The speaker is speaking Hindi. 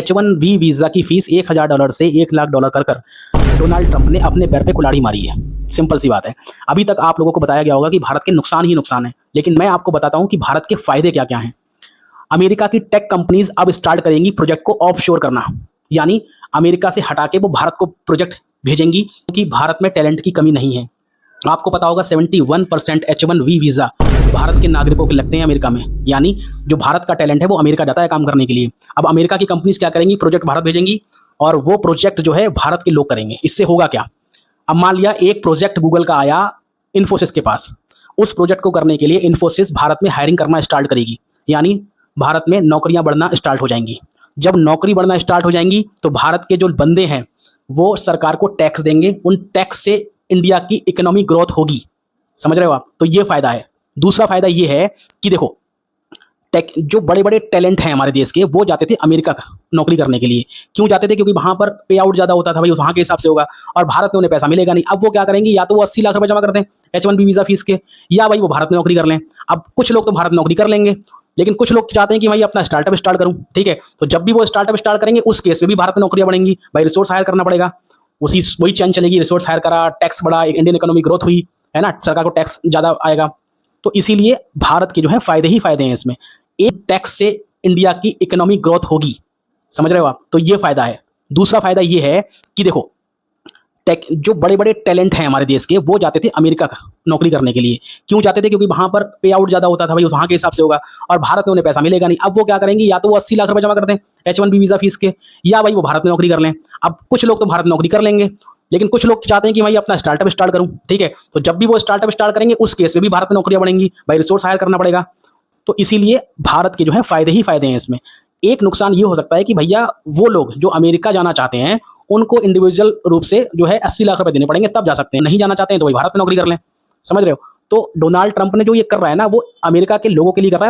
H1B वीज़ा की फ़ीस $1000 से $1,00,000 कर कर डोनाल्ड ट्रंप ने अपने पैर पे कुल्हाड़ी मारी है। सिंपल सी बात है। अभी तक आप लोगों को बताया गया होगा कि भारत के नुकसान ही नुकसान है, लेकिन मैं आपको बताता हूँ कि भारत के फ़ायदे क्या-क्या हैं। अमेरिका की टेक कंपनीज़ अब स्टार्ट करेंगी प्रोजेक्ट को ऑफशोर करना, यानी अमेरिका से हटा के वो भारत को प्रोजेक्ट भेजेंगी, क्योंकि भारत में टैलेंट की कमी नहीं है। आपको पता होगा 71% H1B वीज़ा भारत के नागरिकों के लगते हैं अमेरिका में, यानी जो भारत का टैलेंट है वो अमेरिका जाता है काम करने के लिए। अब अमेरिका की कंपनीज़ क्या करेंगी, प्रोजेक्ट भारत भेजेंगी और वो प्रोजेक्ट जो है भारत के लोग करेंगे। इससे होगा क्या, अब मान लिया एक प्रोजेक्ट गूगल का आया इन्फोसिस के पास, उस प्रोजेक्ट को करने के लिए इन्फोसिस भारत में हायरिंग करना स्टार्ट करेगी, यानी भारत में नौकरियां बढ़ना स्टार्ट हो जाएंगी। जब नौकरी बढ़ना स्टार्ट हो जाएंगी तो भारत के जो बंदे हैं वो सरकार को टैक्स देंगे, उन टैक्स से इंडिया की इकोनॉमी ग्रोथ होगी। समझ रहे हो आप? तो ये फ़ायदा है। दूसरा फ़ायदा ये है कि देखो, टेक जो बड़े-बड़े टैलेंट हैं हमारे देश के, वो जाते थे अमेरिका नौकरी करने के लिए। क्यों जाते थे? क्योंकि वहाँ पर पे आउट ज़्यादा होता था, भाई वहाँ के हिसाब से होगा, और भारत में उन्हें पैसा मिलेगा नहीं। अब वो क्या करेंगे, या तो वो 80 लाख रुपए जमा करते हैं H1B वीज़ा फीस के, या भाई वो भारत में नौकरी कर लें। अब कुछ लोग तो भारत में नौकरी कर लेंगे, लेकिन कुछ लोग चाहते हैं कि भाई अपना स्टार्टअप स्टार्ट करूँ, ठीक है? तो जब भी वो स्टार्टअप स्टार्ट करेंगे, उस केस में भी भारत में नौकरियाँ बढ़ेंगी। भाई रिसोर्स हायर करना पड़ेगा, वही चैन चलेगी, रिसोर्स हायर करा, टैक्स बढ़ा, इंडियन इकोनॉमी ग्रोथ हुई, है ना? सरकार को टैक्स ज़्यादा आएगा। तो इसीलिए भारत के जो है फ़ायदे ही फ़ायदे हैं इसमें। एक टैक्स से इंडिया की इकोनॉमी ग्रोथ होगी। समझ रहे हो आप? तो ये फ़ायदा है। दूसरा फ़ायदा ये है कि देखो, टेक जो बड़े-बड़े टैलेंट हैं हमारे देश के, वो जाते थे अमेरिका नौकरी करने के लिए। क्यों जाते थे? क्योंकि वहाँ पर पे आउट ज़्यादा होता था, भाई वहाँ के हिसाब से होगा, और भारत में उन्हें पैसा मिलेगा नहीं। अब वो क्या करेंगे, या तो वो 80 लाख रुपए जमा करते हैं H1B वीज़ा फीस के, या भाई वो भारत में नौकरी कर लें। अब कुछ लोग तो भारत में नौकरी कर लेंगे, लेकिन कुछ लोग चाहते हैं कि भाई अपना स्टार्टअप स्टार्ट करूँ, ठीक है? तो जब भी वो स्टार्टअप स्टार्ट करेंगे, उस केस में भी भारत में नौकरियाँ बढ़ेंगी, भाई रिसोर्स हायर करना पड़ेगा। तो इसीलिए भारत के जो है फ़ायदे ही फ़ायदे हैं इसमें। एक नुकसान ये हो सकता है कि भैया वो लोग जो अमेरिका जाना चाहते हैं, उनको इंडिविजुअल रूप से जो है 80 लाख रुपए देने पड़ेंगे, तब जा सकते हैं। नहीं जाना चाहते हैं तो वही भारत में नौकरी कर लें। समझ रहे हो? तो डोनाल्ड ट्रंप ने जो ये कर रहा है ना, वो अमेरिका के लोगों के लिए कर रहा है।